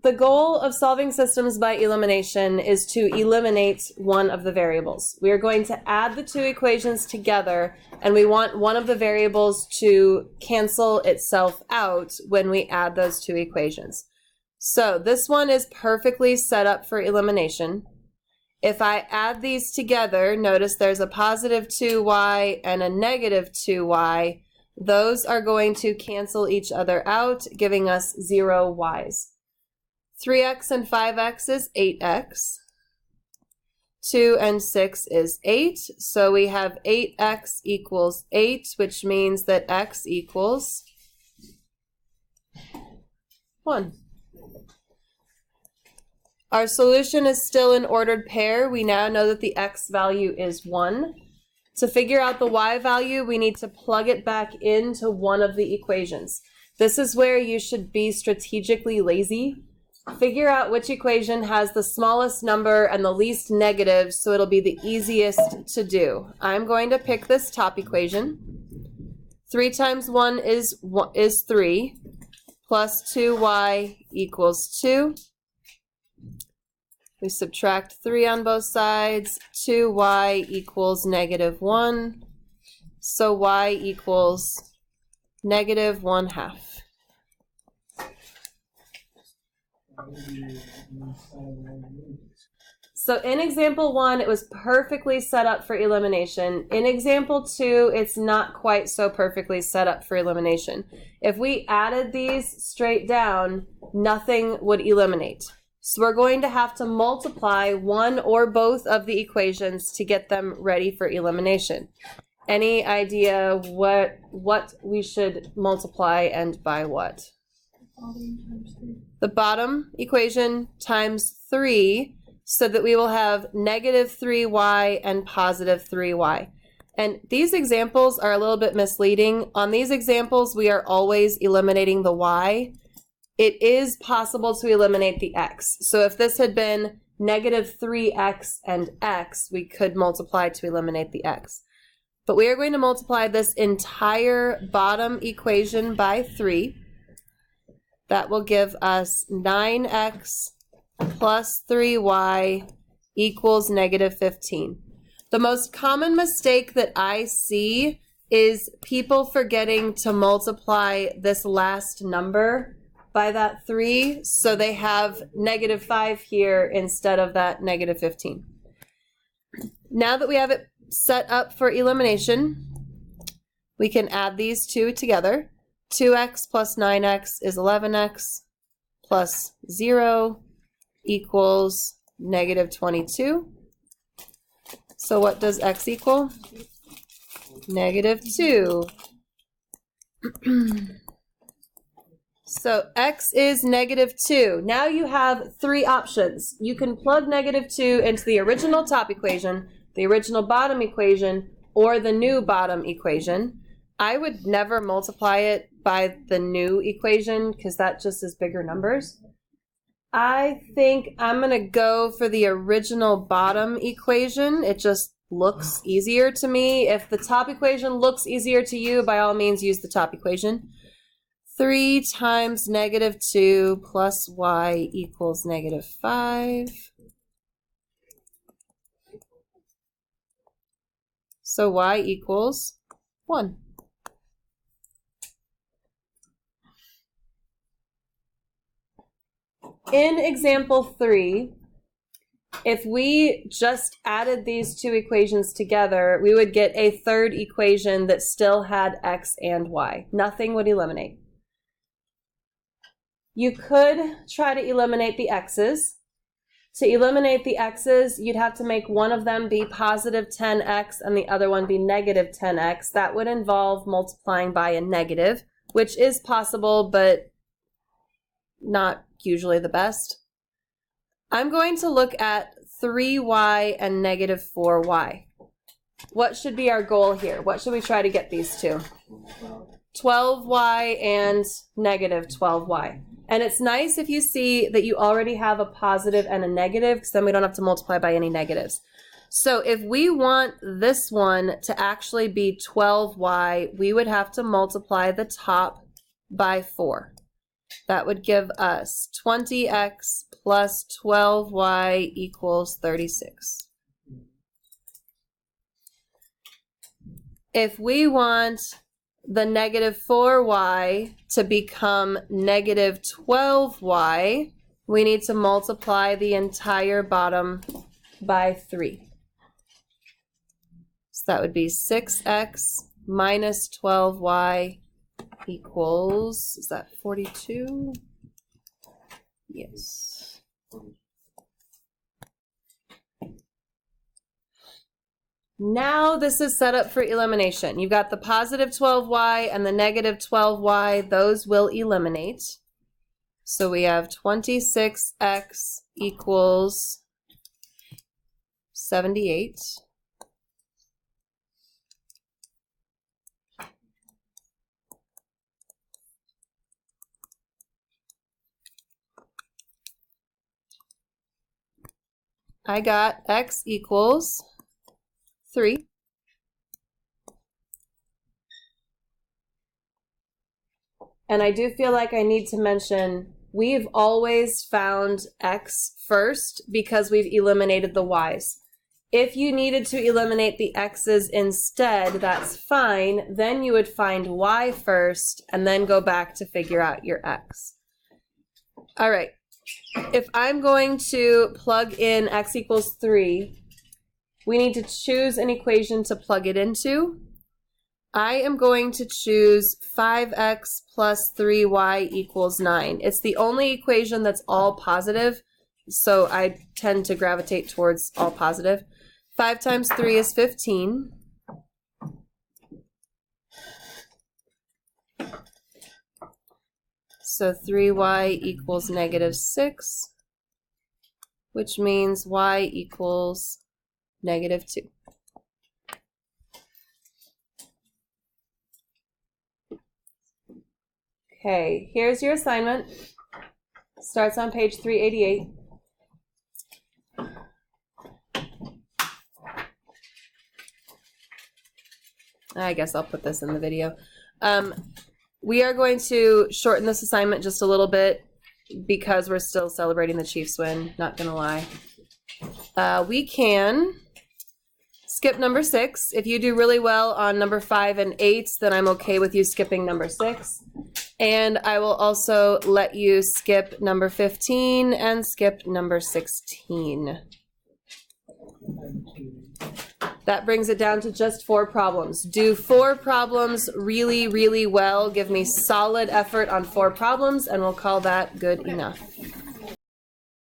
The goal of solving systems by elimination is to eliminate one of the variables. We are going to add the two equations together, and we want one of the variables to cancel itself out when we add those two equations. So this one is perfectly set up for elimination. If I add these together, notice there's a positive 2y and a negative 2y. Those are going to cancel each other out, giving us 0 y's. 3x and 5x is 8x. 2 and 6 is 8. So we have 8x equals 8, which means that x equals 1. Our solution is still an ordered pair. We now know that the x value is 1. To figure out the y value, we need to plug it back into one of the equations. This is where you should be strategically lazy. Figure out which equation has the smallest number and the least negative, so it'll be the easiest to do. I'm going to pick this top equation. 3 times 1 is 3, plus 2y equals 2. We subtract 3 on both sides. 2y equals negative 1. So y equals negative 1/2. So in example 1, it was perfectly set up for elimination. In example 2, it's not quite so perfectly set up for elimination. If we added these straight down, nothing would eliminate. So we're going to have to multiply one or both of the equations to get them ready for elimination. Any idea what we should multiply and by what? The bottom equation times 3, so that we will have negative 3y and positive 3y. And these examples are a little bit misleading. On these examples, we are always eliminating the y. It is possible to eliminate the x. So if this had been negative 3x and x, we could multiply to eliminate the x. But we are going to multiply this entire bottom equation by 3. That will give us 9x plus 3y equals negative 15. The most common mistake that I see is people forgetting to multiply this last number by that 3, so they have negative 5 here instead of that negative 15. Now that we have it set up for elimination, we can add these two together. 2x plus 9x is 11x plus 0 equals negative 22. So what does x equal? Negative 2. So x is negative 2. Now you have 3 options. You can plug negative 2 into the original top equation, the original bottom equation, or the new bottom equation. I would never multiply it by the new equation because that just is bigger numbers. I think I'm going to go for the original bottom equation. It just looks easier to me. If the top equation looks easier to you, by all means use the top equation. 3 times negative 2 plus y equals negative 5. So y equals 1. In example 3, if we just added these two equations together, we would get a third equation that still had x and y. Nothing would eliminate. You could try to eliminate the x's. To eliminate the x's, you'd have to make one of them be positive 10x and the other one be negative 10x. That would involve multiplying by a negative, which is possible, but not usually the best. I'm going to look at 3y and negative 4y. What should be our goal here? What should we try to get these to? 12y and negative 12y. And it's nice if you see that you already have a positive and a negative, because then we don't have to multiply by any negatives. So if we want this one to actually be 12y, we would have to multiply the top by 4. That would give us 20x plus 12y equals 36. If we want the negative 4y to become negative 12y, we need to multiply the entire bottom by 3. So that would be 6x minus 12y equals, is that 42? Yes. Now this is set up for elimination. You've got the positive 12y and the negative 12y. Those will eliminate. So we have 26x equals 78. I got x equals 3. And I do feel like I need to mention we've always found x first because we've eliminated the y's. If you needed to eliminate the x's instead, that's fine. Then you would find y first and then go back to figure out your x. All right. If I'm going to plug in x equals 3, we need to choose an equation to plug it into. I am going to choose 5x plus 3y equals 9. It's the only equation that's all positive, so I tend to gravitate towards all positive. 5 times 3 is 15. So 3y equals negative 6, which means y equals negative 2. Okay, here's your assignment. Starts on page 388. I guess I'll put this in the video. We are going to shorten this assignment just a little bit because we're still celebrating the Chiefs win, not gonna lie. We can skip number 6. If you do really well on number 5 and 8, then I'm okay with you skipping number 6. And I will also let you skip number 15 and skip number 16. That brings it down to just 4 problems. Do 4 problems really, really well. Give me solid effort on 4 problems, and we'll call that good enough.